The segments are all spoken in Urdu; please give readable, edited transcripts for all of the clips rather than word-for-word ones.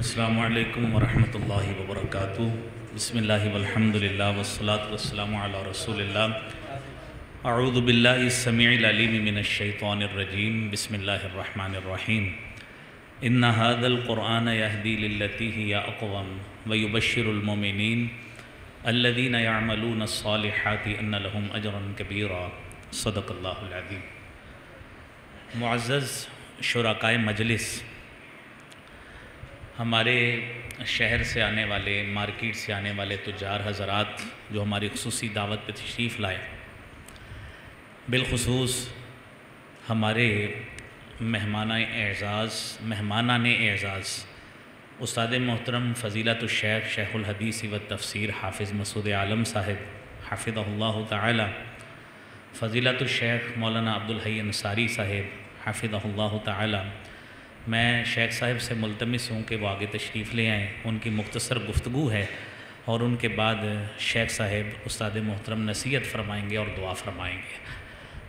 السلام علیکم ورحمۃ اللہ وبرکاتہ۔ بسم اللہ والحمد للہ والصلاة والسلام علی رسول اللہ۔ اعوذ باللہ السمیع العلیم من الشیطان الرجیم۔ بسم اللہ الرحمن الرحیم۔ ان ھذا القرآن یہدی للتی ہی اقوم ویبشر المؤمنین الذین یعملون الصالحات ان لہم اجرا کبیرا۔ صدق اللہ العظیم۔ معزز شرکائے مجلس، ہمارے شہر سے آنے والے، مارکیٹ سے آنے والے تجار حضرات جو ہماری خصوصی دعوت پہ تشریف لائے، بالخصوص ہمارے مہمانان اعزاز استاد محترم فضیلت الشیخ شیخ الحدیث و تفسیر حافظ مسعود عالم صاحب حفظہ اللہ تعالی، فضیلت الشیخ مولانا عبدالحی انصاری صاحب حفظہ اللہ تعالی، میں شیخ صاحب سے ملتمس ہوں کہ وہ آگے تشریف لے آئیں۔ ان کی مختصر گفتگو ہے اور ان کے بعد شیخ صاحب استاد محترم نصیحت فرمائیں گے اور دعا فرمائیں گے۔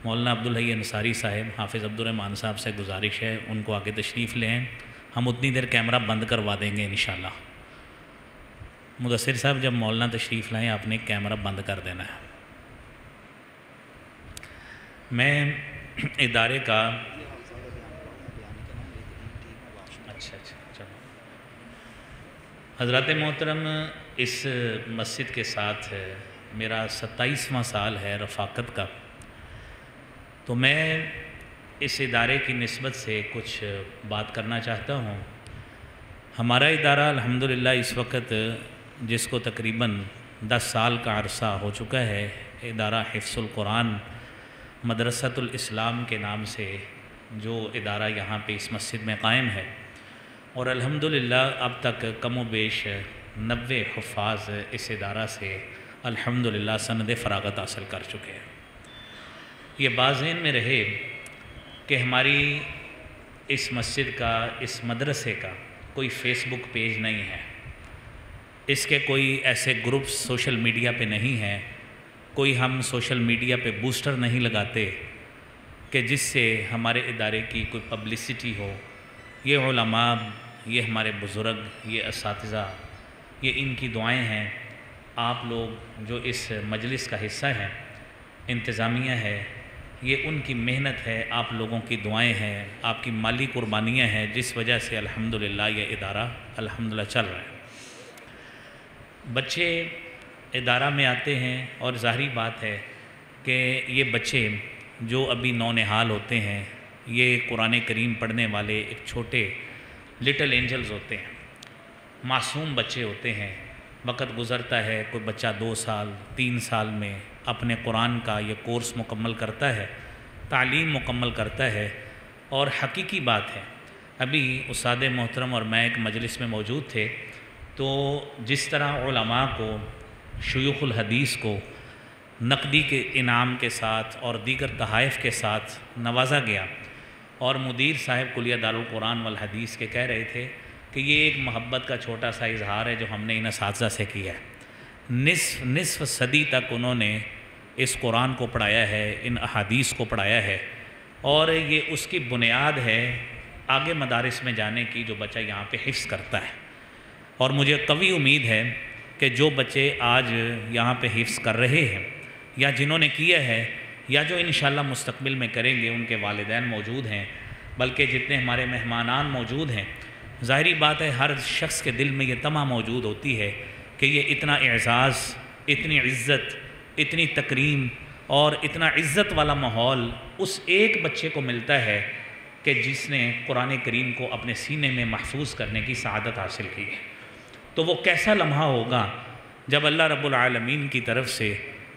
مولانا عبدالحی انصاری صاحب، حافظ عبدالرحمن صاحب سے گزارش ہے ان کو آگے تشریف لے آئیں۔ ہم اتنی دیر کیمرہ بند کروا دیں گے انشاءاللہ۔ مدثر صاحب جب مولانا تشریف لائیں آپ نے کیمرہ بند کر دینا ہے۔ میں ادارے کا حضرات محترم، اس مسجد کے ساتھ میرا 27واں سال ہے رفاقت کا، تو میں اس ادارے کی نسبت سے کچھ بات کرنا چاہتا ہوں۔ ہمارا ادارہ الحمدللہ اس وقت جس کو تقریباً 10 سال کا عرصہ ہو چکا ہے، ادارہ حفظ القرآن مدرسۃ الاسلام کے نام سے جو ادارہ یہاں پہ اس مسجد میں قائم ہے، اور الحمدللہ اب تک کم و بیش 90 حفاظ اس ادارہ سے الحمدللہ سند فراغت حاصل کر چکے ہیں۔ یہ بات ذہن میں رہے کہ ہماری اس مسجد کا، اس مدرسے کا کوئی فیس بک پیج نہیں ہے، اس کے کوئی ایسے گروپس سوشل میڈیا پہ نہیں ہیں، کوئی ہم سوشل میڈیا پہ بوسٹر نہیں لگاتے کہ جس سے ہمارے ادارے کی کوئی پبلسٹی ہو۔ یہ علماء، یہ ہمارے بزرگ، یہ اساتذہ، یہ ان کی دعائیں ہیں۔ آپ لوگ جو اس مجلس کا حصہ ہیں، انتظامیہ ہے، یہ ان کی محنت ہے، آپ لوگوں کی دعائیں ہیں، آپ کی مالی قربانیاں ہیں، جس وجہ سے الحمدللہ یہ ادارہ الحمدللہ چل رہا ہے۔ بچے ادارہ میں آتے ہیں اور ظاہری بات ہے کہ یہ بچے جو ابھی نونہال ہوتے ہیں، یہ قرآن کریم پڑھنے والے ایک چھوٹے لٹل اینجلز ہوتے ہیں، معصوم بچے ہوتے ہیں۔ وقت گزرتا ہے، کوئی بچہ 2 سال 3 سال میں اپنے قرآن کا یہ کورس مکمل کرتا ہے، تعلیم مکمل کرتا ہے، اور حقیقی بات ہے ابھی استاد محترم اور میں ایک مجلس میں موجود تھے، تو جس طرح علماء کو، شیوخ الحدیث کو نقدی کے انعام کے ساتھ اور دیگر تحائف کے ساتھ نوازا گیا، اور مدیر صاحب کلیہ دارالقرآن والحدیث کے کہہ رہے تھے کہ یہ ایک محبت کا چھوٹا سا اظہار ہے جو ہم نے ان اساتذہ سے کیا ہے۔ نصف صدی تک انہوں نے اس قرآن کو پڑھایا ہے، ان احادیث کو پڑھایا ہے، اور یہ اس کی بنیاد ہے آگے مدارس میں جانے کی جو بچہ یہاں پہ حفظ کرتا ہے۔ اور مجھے قوی امید ہے کہ جو بچے آج یہاں پہ حفظ کر رہے ہیں، یا جنہوں نے کیا ہے، یا جو انشاءاللہ مستقبل میں کریں گے، ان کے والدین موجود ہیں، بلکہ جتنے ہمارے مہمانان موجود ہیں، ظاہری بات ہے ہر شخص کے دل میں یہ تمام موجود ہوتی ہے کہ یہ اتنا اعزاز، اتنی عزت، اتنی تکریم اور اتنا عزت والا ماحول اس ایک بچے کو ملتا ہے کہ جس نے قرآن کریم کو اپنے سینے میں محفوظ کرنے کی سعادت حاصل کی ہے۔ تو وہ کیسا لمحہ ہوگا جب اللہ رب العالمین کی طرف سے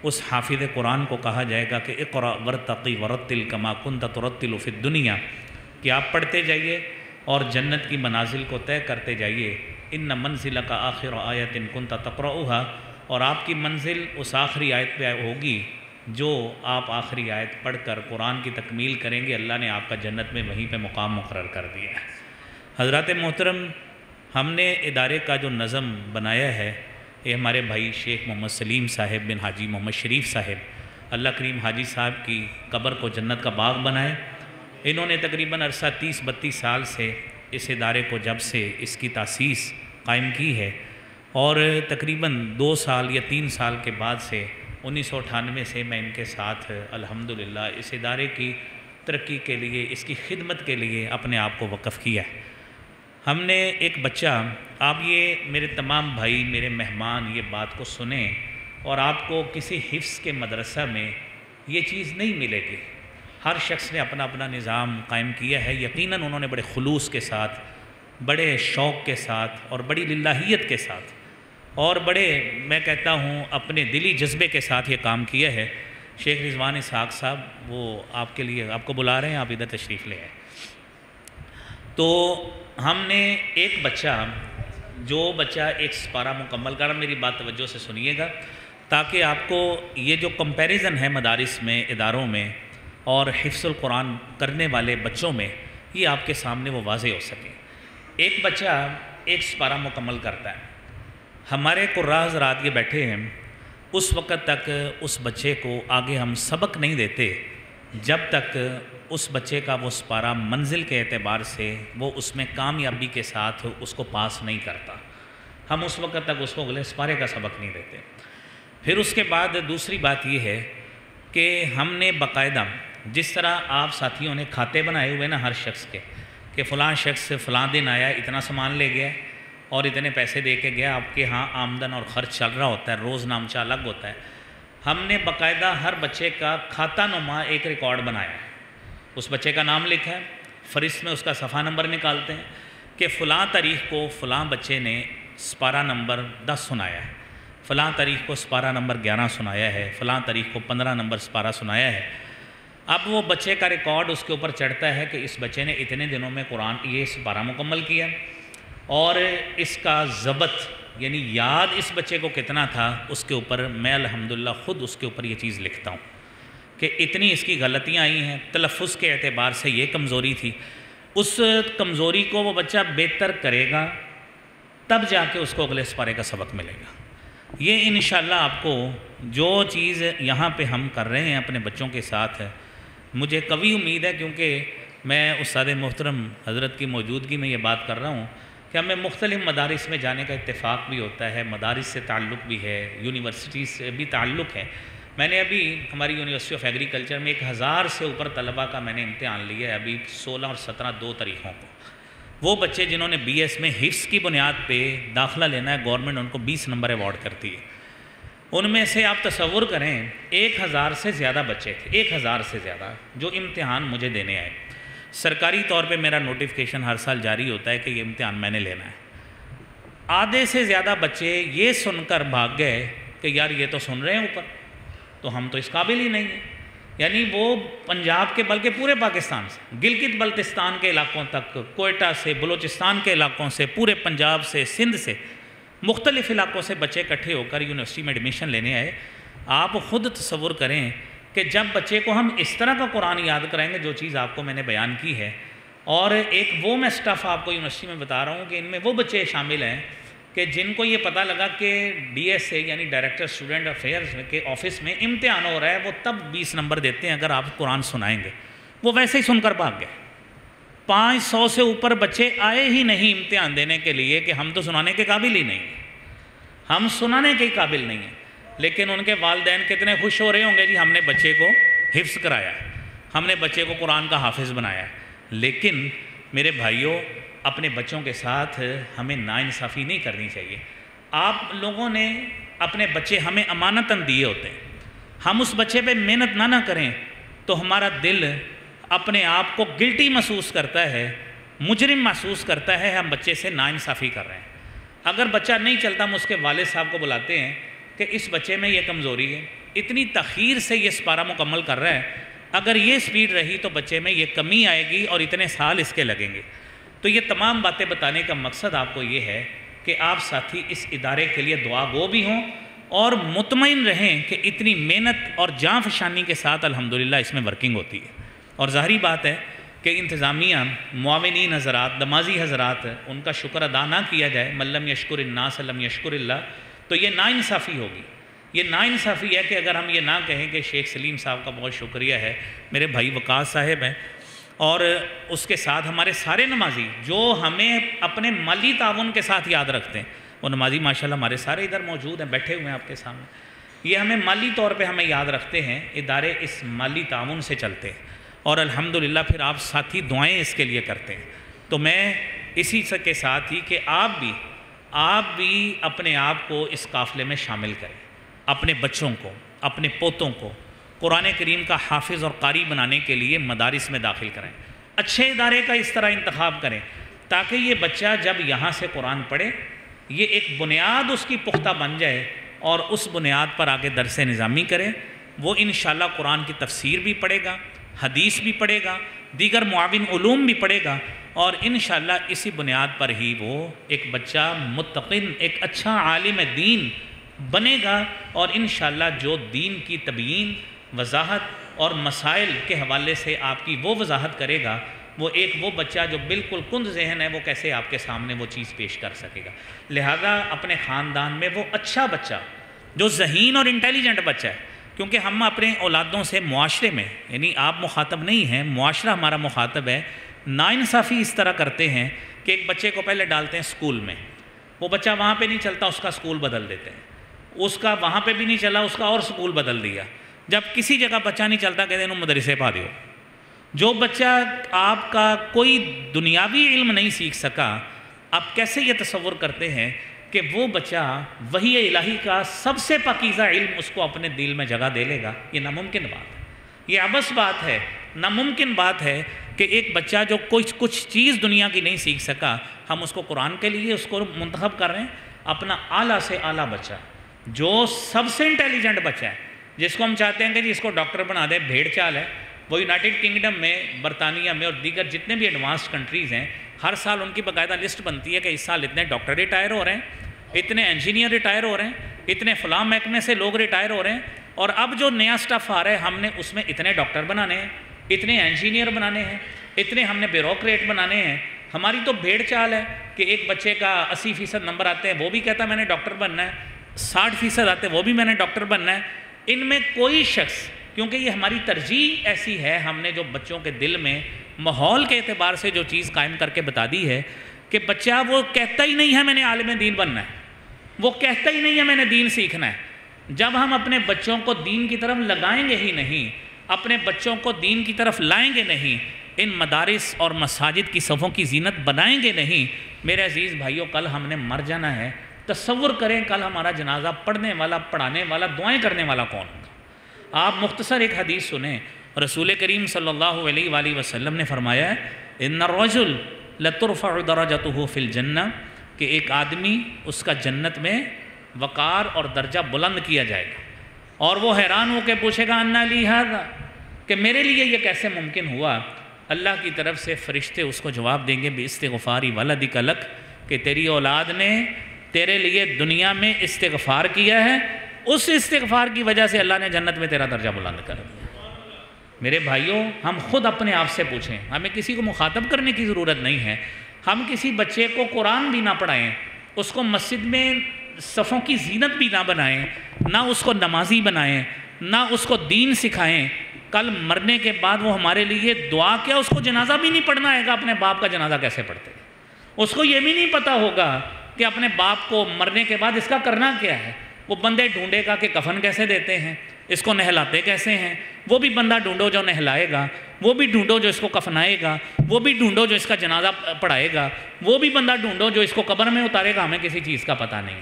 اس حافظ قرآن کو کہا جائے گا کہ اقرأ ورتقی ورتل کما کنت ترتل فی الدنیا، کہ آپ پڑھتے جائیے اور جنت کی منازل کو طے کرتے جائیے۔ ان منزلک آخر آیت کنت تقرؤها، اور آپ کی منزل اس آخری آیت پہ ہوگی جو آپ آخری آیت پڑھ کر قرآن کی تکمیل کریں گے، اللہ نے آپ کا جنت میں وہیں پہ مقام مقرر کر دیا ہے۔ حضرات محترم، ہم نے ادارے کا جو نظم بنایا ہے، یہ ہمارے بھائی شیخ محمد سلیم صاحب بن حاجی محمد شریف صاحب، اللہ کریم حاجی صاحب کی قبر کو جنت کا باغ بنائے۔ انہوں نے تقریباً عرصہ 30-32 سال سے اس ادارے کو جب سے اس کی تاسیس قائم کی ہے، اور تقریباً 2 سال یا 3 سال کے بعد سے 1998 سے میں ان کے ساتھ الحمدللہ اس ادارے کی ترقی کے لیے، اس کی خدمت کے لیے اپنے آپ کو وقف کیا ہے۔ ہم نے ایک بچہ، آپ یہ میرے تمام بھائی، میرے مہمان یہ بات کو سنیں، اور آپ کو کسی حفظ کے مدرسہ میں یہ چیز نہیں ملے گی۔ ہر شخص نے اپنا اپنا نظام قائم کیا ہے، یقیناً انہوں نے بڑے خلوص کے ساتھ، بڑے شوق کے ساتھ اور بڑی للہیت کے ساتھ اور بڑے، میں کہتا ہوں، اپنے دلی جذبے کے ساتھ یہ کام کیا ہے۔ شیخ رضوان اسحاق صاحب وہ آپ کے لیے آپ کو بلا رہے ہیں، آپ ادھر تشریف لے آئیں۔ تو ہم نے ایک بچہ، جو بچہ ایک سپارہ مکمل کر، میری بات توجہ سے سنیے گا تاکہ آپ کو یہ جو کمپیریزن ہے مدارس میں، اداروں میں اور حفظ القرآن کرنے والے بچوں میں، یہ آپ کے سامنے وہ واضح ہو سکے۔ ایک بچہ ایک سپارہ مکمل کرتا ہے، ہمارے قراء حضرات یہ بیٹھے ہیں، اس وقت تک اس بچے کو آگے ہم سبق نہیں دیتے جب تک اس بچے کا وہ سپارہ منزل کے اعتبار سے وہ اس میں کامیابی کے ساتھ اس کو پاس نہیں کرتا۔ ہم اس وقت تک اس کو اگلے سپارے کا سبق نہیں دیتے۔ پھر اس کے بعد دوسری بات یہ ہے کہ ہم نے باقاعدہ، جس طرح آپ ساتھیوں نے کھاتے بنائے ہوئے نا ہر شخص کے، کہ فلاں شخص فلاں دن آیا، اتنا سامان لے گیا اور اتنے پیسے دے کے گیا، آپ کے ہاں آمدن اور خرچ چل رہا ہوتا ہے، روز نامچہ الگ ہوتا ہے۔ ہم نے باقاعدہ ہر بچے کا کھاتہ نما ایک ریکارڈ بنایا ہے، اس بچے کا نام لکھا ہے، فہرست میں اس کا صفحہ نمبر نکالتے ہیں کہ فلاں تاریخ کو فلاں بچے نے سپارہ نمبر 10 سنایا ہے، فلاں تاریخ کو سپارہ نمبر 11 سنایا ہے، فلاں تاریخ کو 15 نمبر سپارہ سنایا ہے۔ اب وہ بچے کا ریکارڈ اس کے اوپر چڑھتا ہے کہ اس بچے نے اتنے دنوں میں قرآن یہ سپارہ مکمل کیا، اور اس کا ضبط یعنی یاد اس بچے کو کتنا تھا، اس کے اوپر میں الحمدللہ خود اس کے اوپر یہ چیز لکھتا ہوں کہ اتنی اس کی غلطیاں آئی ہیں، تلفظ کے اعتبار سے یہ کمزوری تھی۔ اس کمزوری کو وہ بچہ بہتر کرے گا تب جا کے اس کو اگلے سپارے کا سبق ملے گا۔ یہ انشاءاللہ آپ کو جو چیز یہاں پہ ہم کر رہے ہیں اپنے بچوں کے ساتھ، مجھے قوی امید ہے، کیونکہ میں استاد محترم حضرت کی موجودگی میں یہ بات کر رہا ہوں کہ ہمیں مختلف مدارس میں جانے کا اتفاق بھی ہوتا ہے، مدارس سے تعلق بھی ہے، یونیورسٹی سے بھی تعلق ہے۔ میں نے ابھی ہماری یونیورسٹی آف ایگریکلچر میں 1000 سے اوپر طلباء کا میں نے امتحان لیا ہے، ابھی 16 اور 17 2 تاریخوں کو۔ وہ بچے جنہوں نے بی ایس میں حفظ کی بنیاد پہ داخلہ لینا ہے، گورنمنٹ ان کو 20 نمبر ایوارڈ کرتی ہے۔ ان میں سے آپ تصور کریں 1000 سے زیادہ بچے تھے، 1000 سے زیادہ جو امتحان مجھے دینے آئے۔ سرکاری طور پہ میرا نوٹیفیکیشن ہر سال جاری ہوتا ہے کہ یہ امتحان میں نے لینا ہے۔ آدھے سے زیادہ بچے یہ سن کر بھاگ گئے کہ یار یہ تو سن رہے ہیں اوپر، تو ہم تو اس قابل ہی نہیں ہیں۔ یعنی وہ پنجاب کے بلکہ پورے پاکستان سے، گلگت بلتستان کے علاقوں تک، کوئٹہ سے، بلوچستان کے علاقوں سے، پورے پنجاب سے، سندھ سے، مختلف علاقوں سے بچے اکٹھے ہو کر یونیورسٹی میں ایڈمیشن لینے آئے۔ آپ خود تصور کریں کہ جب بچے کو ہم اس طرح کا قرآن یاد کرائیں گے، جو چیز آپ کو میں نے بیان کی ہے، اور ایک وہ میں سٹف آپ کو یونیورسٹی میں بتا رہا ہوں کہ ان میں وہ بچے شامل ہیں کہ جن کو یہ پتہ لگا کہ ڈی ایس اے یعنی ڈائریکٹر اسٹوڈنٹ افیئرز کے آفس میں امتحان ہو رہا ہے، وہ تب 20 نمبر دیتے ہیں اگر آپ قرآن سنائیں گے۔ وہ ویسے ہی سن کر بھاگ گئے۔ 500 سے اوپر بچے آئے ہی نہیں امتحان دینے کے لیے کہ ہم تو سنانے کے قابل ہی نہیں ہیں، ہم سنانے کے قابل نہیں ہیں۔ لیکن ان کے والدین کتنے خوش ہو رہے ہوں گے، جی ہم نے بچے کو حفظ کرایا، ہم نے بچے کو قرآن کا حافظ بنایا۔ لیکن میرے بھائیوں، اپنے بچوں کے ساتھ ہمیں ناانصافی نہیں کرنی چاہیے۔ آپ لوگوں نے اپنے بچے ہمیں امانتاً دیے ہوتے ہیں، ہم اس بچے پہ محنت نہ کریں تو ہمارا دل اپنے آپ کو گلٹی محسوس کرتا ہے، مجرم محسوس کرتا ہے، ہم بچے سے ناانصافی کر رہے ہیں۔ اگر بچہ نہیں چلتا، ہم اس کے والد صاحب کو بلاتے ہیں کہ اس بچے میں یہ کمزوری ہے، اتنی تاخیر سے یہ سپارہ مکمل کر رہا ہے، اگر یہ سپیڈ رہی تو بچے میں یہ کمی آئے گی اور اتنے سال اس کے لگیں گے۔ تو یہ تمام باتیں بتانے کا مقصد آپ کو یہ ہے کہ آپ ساتھی اس ادارے کے لیے دعا گو بھی ہوں اور مطمئن رہیں کہ اتنی محنت اور جاں فشانی کے ساتھ الحمدللہ اس میں ورکنگ ہوتی ہے۔ اور ظاہری بات ہے کہ انتظامیہ، معاونین حضرات، نمازی حضرات، ان کا شکر ادا نہ کیا جائے، من لم یشکر الناس لم یشکر اللہ، تو یہ ناانصافی ہوگی۔ یہ ناانصافی ہے کہ اگر ہم یہ نہ کہیں کہ شیخ سلیم صاحب کا بہت شکریہ ہے، میرے بھائی وقاص صاحب ہیں، اور اس کے ساتھ ہمارے سارے نمازی جو ہمیں اپنے مالی تعاون کے ساتھ یاد رکھتے ہیں، وہ نمازی ماشاءاللہ ہمارے سارے ادھر موجود ہیں، بیٹھے ہوئے ہیں آپ کے سامنے، یہ ہمیں مالی طور پہ ہمیں یاد رکھتے ہیں، ادارے اس مالی تعاون سے چلتے ہیں، اور الحمدللہ پھر آپ ساتھی دعائیں اس کے لیے کرتے ہیں۔ تو میں اسی کے ساتھ ہی کہ آپ بھی اپنے آپ کو اس قافلے میں شامل کریں، اپنے بچوں کو، اپنے پوتوں کو قرآن کریم کا حافظ اور قاری بنانے کے لیے مدارس میں داخل کریں، اچھے ادارے کا اس طرح انتخاب کریں تاکہ یہ بچہ جب یہاں سے قرآن پڑھے یہ ایک بنیاد اس کی پختہ بن جائے، اور اس بنیاد پر آگے درس نظامی کرے، وہ انشاءاللہ قرآن کی تفسیر بھی پڑھے گا، حدیث بھی پڑھے گا، دیگر معاون علوم بھی پڑھے گا، اور انشاءاللہ اسی بنیاد پر ہی وہ ایک بچہ متقن، ایک اچھا عالم دین بنے گا، اور انشاءاللہ جو دین کی تبیین، وضاحت اور مسائل کے حوالے سے آپ کی وہ وضاحت کرے گا، وہ بچہ جو بالکل کند ذہن ہے وہ کیسے آپ کے سامنے وہ چیز پیش کر سکے گا۔ لہذا اپنے خاندان میں وہ اچھا بچہ جو ذہین اور انٹیلیجنٹ بچہ ہے، کیونکہ ہم اپنے اولادوں سے معاشرے میں، یعنی آپ مخاطب نہیں ہیں، معاشرہ ہمارا مخاطب ہے، ناانصافی اس طرح کرتے ہیں کہ ایک بچے کو پہلے ڈالتے ہیں سکول میں، وہ بچہ وہاں پہ نہیں چلتا، اس کا سکول بدل دیتے ہیں، اس کا وہاں پہ بھی نہیں چلا، اس کا اور سکول بدل دیا، جب کسی جگہ بچہ نہیں چلتا کہتے ہیں انہوں مدرسے پا دیو۔ جو بچہ آپ کا کوئی دنیاوی علم نہیں سیکھ سکا، آپ کیسے یہ تصور کرتے ہیں کہ وہ بچہ وحی الہی کا سب سے پاکیزہ علم اس کو اپنے دل میں جگہ دے لے گا؟ یہ ناممکن بات ہے، یہ عبث بات ہے، ناممکن بات ہے کہ ایک بچہ جو کچھ چیز دنیا کی نہیں سیکھ سکا، ہم اس کو قرآن کے لیے اس کو منتخب کر رہے ہیں، اپنا اعلیٰ سے اعلیٰ بچہ جو سب سے انٹیلیجنٹ بچہ ہے، جس کو ہم چاہتے ہیں کہ اس کو ڈاکٹر بنا دے، بھیڑ چال ہے، وہ یونائٹڈ کنگڈم میں، برطانیہ میں اور دیگر جتنے بھی ایڈوانسڈ کنٹریز ہیں، ہر سال ان کی باقاعدہ لسٹ بنتی ہے کہ اس سال اتنے ڈاکٹر ریٹائر ہو رہے ہیں، اتنے انجینئر ریٹائر ہو رہے ہیں، اتنے فلاں محکمے سے لوگ ریٹائر ہو رہے ہیں، اور اب جو نیا سٹف آ رہا ہے ہم نے اس میں اتنے ڈاکٹر بنانے ہیں، اتنے انجینئر بنانے ہیں، اتنے ہم نے بیوروکریٹ بنانے ہیں۔ ہماری تو بھیڑ چال ہے کہ ایک بچے کا 80% نمبر آتے ہیں وہ بھی کہتا ہے میں نے ڈاکٹر بننا ہے، 60% آتے ہیں وہ بھی میں نے ڈاکٹر بننا ہے۔ ان میں کوئی شخص، کیونکہ یہ ہماری ترجیح ایسی ہے، ہم نے جو بچوں کے دل میں ماحول کے اعتبار سے جو چیز قائم کر کے بتا دی ہے کہ بچہ وہ کہتا ہی نہیں ہے میں نے عالم دین بننا ہے، وہ کہتا ہی نہیں ہے میں نے دین سیکھنا ہے۔ جب ہم اپنے بچوں کو دین کی طرف لگائیں گے ہی نہیں، اپنے بچوں کو دین کی طرف لائیں گے نہیں، ان مدارس اور مساجد کی صفوں کی زینت بنائیں گے نہیں، میرے عزیز بھائیوں کل ہم نے مر جانا ہے۔ تصور کریں کل ہمارا جنازہ پڑھنے والا، پڑھانے والا، دعائیں کرنے والا کون ہوگا؟ آپ مختصر ایک حدیث سنیں، رسول کریم صلی اللہ علیہ وآلہ وسلم نے فرمایا ہے ان الرجل لترفع درجته فی الجنہ، کہ ایک آدمی اس کا جنت میں وقار اور درجہ بلند کیا جائے گا، اور وہ حیران ہو کے پوچھے گا انا لی ھذا، کہ میرے لیے یہ کیسے ممکن ہوا؟ اللہ کی طرف سے فرشتے اس کو جواب دیں گے باستغفار ولدک لک، کہ تیری اولاد نے تیرے لیے دنیا میں استغفار کیا ہے، اس استغفار کی وجہ سے اللہ نے جنت میں تیرا درجہ بلند کر دیا۔ میرے بھائیوں ہم خود اپنے آپ سے پوچھیں، ہمیں کسی کو مخاطب کرنے کی ضرورت نہیں ہے، ہم کسی بچے کو قرآن بھی نہ پڑھائیں، اس کو مسجد میں صفوں کی زینت بھی نہ بنائیں، نہ اس کو نمازی بنائیں، نہ اس کو دین سکھائیں، کل مرنے کے بعد وہ ہمارے لیے دعا کیا، اس کو جنازہ بھی نہیں پڑھنا آئے گا، اپنے باپ کا جنازہ کیسے پڑھتے ہیں؟ اس کو یہ بھی نہیں پتہ ہوگا کہ اپنے باپ کو مرنے کے بعد اس کا کرنا کیا ہے۔ وہ بندے ڈھونڈے گا کہ کفن کیسے دیتے ہیں، اس کو نہلاتے کیسے ہیں، وہ بھی بندہ ڈھونڈو جو نہلائے گا، وہ بھی ڈھونڈو جو اس کو کفنائے گا، وہ بھی ڈھونڈو جو اس کا جنازہ پڑھائے گا، وہ بھی بندہ ڈھونڈو جو اس کو قبر میں اتارے گا، ہمیں کسی چیز کا پتہ نہیں۔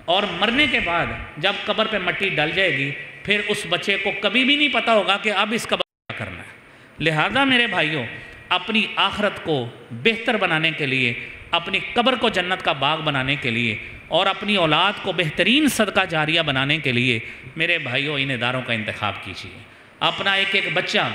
اور مرنے کے بعد جب قبر پہ مٹی ڈل جائے گی پھر اس بچے کو کبھی بھی نہیں پتہ ہوگا کہ اب اس قبر کیا کرنا ہے۔ لہذا میرے بھائیوں اپنی آخرت کو بہتر بنانے کے لیے، اپنی قبر کو جنت کا باغ بنانے کے لیے، اور اپنی اولاد کو بہترین صدقہ جاریہ بنانے کے لیے میرے بھائیوں ان اداروں کا انتخاب کیجیے۔ اپنا ایک ایک بچہ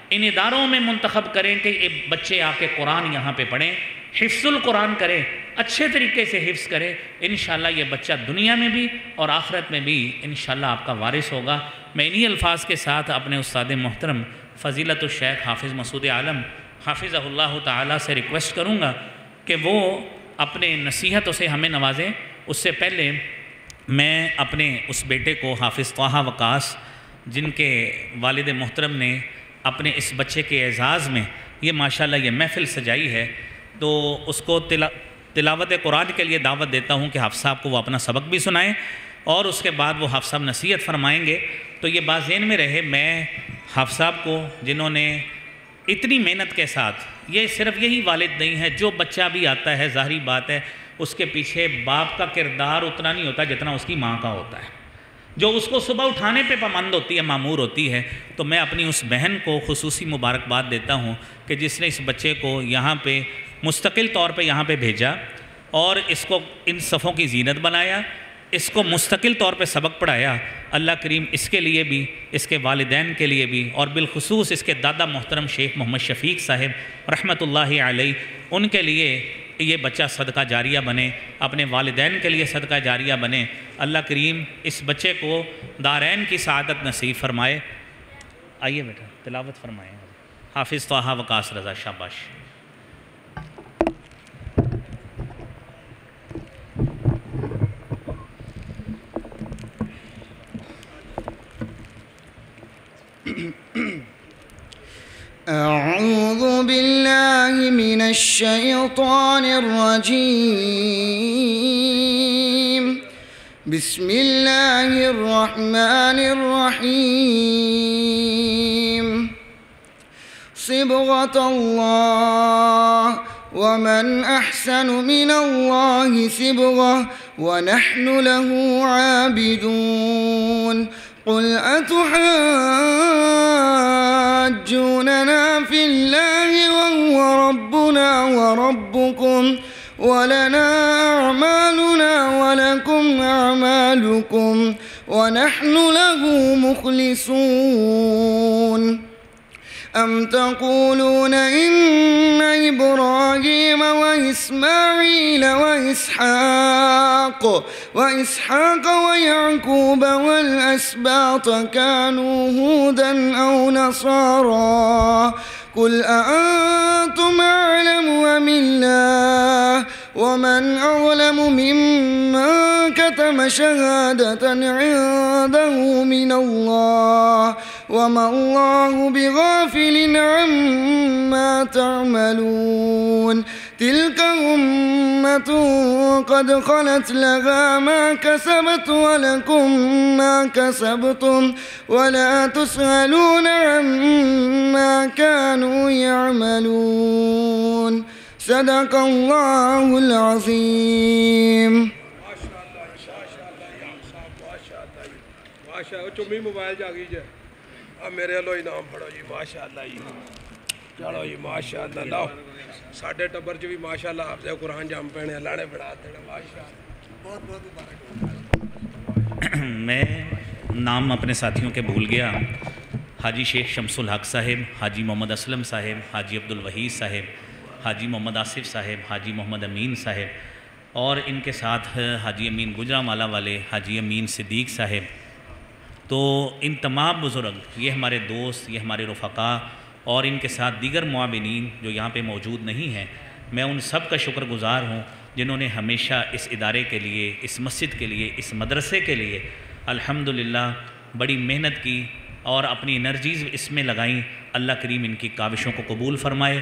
ان اداروں میں منتخب کریں کہ بچے آ کے قرآن یہاں پہ پڑھیں، حفظ القرآن کریں، اچھے طریقے سے حفظ کریں، انشاءاللہ یہ بچہ دنیا میں بھی اور آخرت میں بھی انشاءاللہ آپ کا وارث ہوگا۔ میں انہی الفاظ کے ساتھ اپنے استاد محترم فضیلت الشیخ حافظ مسعود عالم حافظہ اللہ تعالیٰ سے ریکویسٹ کروں گا کہ وہ اپنے نصیحتوں سے ہمیں نوازیں۔ اس سے پہلے میں اپنے اس بیٹے کو حافظ طٰہٰ وقاص، جن کے والد محترم نے اپنے اس بچے کے اعزاز میں یہ ماشاءاللہ یہ محفل سجائی ہے، تو اس کو تلاوت قرآن کے لیے دعوت دیتا ہوں کہ حافظ صاحب کو وہ اپنا سبق بھی سنائیں، اور اس کے بعد وہ حافظ صاحب نصیحت فرمائیں گے۔ تو یہ بات ذہن میں رہے، میں حافظ صاحب کو جنہوں نے اتنی محنت کے ساتھ، یہ صرف یہی والد نہیں ہے، جو بچہ بھی آتا ہے ظاہری بات ہے اس کے پیچھے باپ کا کردار اتنا نہیں ہوتا جتنا اس کی ماں کا ہوتا ہے، جو اس کو صبح اٹھانے پہ پابند ہوتی ہے، مامور ہوتی ہے۔ تو میں اپنی اس بہن کو خصوصی مبارکباد دیتا ہوں کہ جس نے اس بچے کو یہاں پہ مستقل طور پہ یہاں پہ بھیجا، اور اس کو ان صفوں کی زینت بنایا، اس کو مستقل طور پہ سبق پڑھایا۔ اللہ کریم اس کے لیے بھی، اس کے والدین کے لیے بھی، اور بالخصوص اس کے دادا محترم شیخ محمد شفیق صاحب رحمۃ اللہ علیہ، ان کے لیے یہ بچہ صدقہ جاریہ بنے، اپنے والدین کے لیے صدقہ جاریہ بنے۔ اللہ کریم اس بچے کو دارین کی سعادت نصیب فرمائے۔ آئیے بیٹا تلاوت فرمائیں۔ حافظ طہ وقاص رضا، شاباش۔ أعوذ بالله من الشيطان الرجيم بسم الله الرحمن الرحيم صبغة الله ومن أحسن من الله صبغة ونحن له عابدون قل أتحاجوننا في الله وهو ربنا وربكم ولنا أعمالنا ولكم أعمالكم ونحن له مخلصون أم تقولون إن إبراهيم وإسماعيل وإسحاق ويعقوب والأسباط كانوا هودا أو نصارى قل أأنتم أعلم أم الله ومن أظلم ممن كتم شهادة عنده من الله وما الله بغافل عما تعملون تلك أمة قد خلت لها ما كسبت ولكم ما كسبتم ولا تسألون عما كانوا يعملون صدق الله العظيم۔ ماشاءاللہ چمی موبائل جاگی جائے اب میرے لو انعام پڑھو جی، ماشاءاللہ جی، چلو جی ماشاءاللہ لاؤ ساڑھے ٹبر جو بھی ماشاءاللہ حافظ قرآن جام پہنے اللہ نے بڑھا دینا، ماشاءاللہ بہت بہت مبارک۔ میں نام اپنے ساتھیوں کے بھول گیا، حاجی شیخ شمس الحق صاحب، حاجی محمد اسلم صاحب، حاجی عبدالوحید صاحب، حاجی محمد آصف صاحب، حاجی محمد امین صاحب، اور ان کے ساتھ حاجی امین گجرانوالہ والے حاجی امین صدیق صاحب۔ تو ان تمام بزرگ، یہ ہمارے دوست، یہ ہمارے رفقا، اور ان کے ساتھ دیگر معاونین جو یہاں پہ موجود نہیں ہیں، میں ان سب کا شکر گزار ہوں جنہوں نے ہمیشہ اس ادارے کے لیے، اس مسجد کے لیے، اس مدرسے کے لیے الحمدللہ بڑی محنت کی اور اپنی انرجیز اس میں لگائیں۔ اللہ کریم ان کی کاوشوں کو قبول فرمائے۔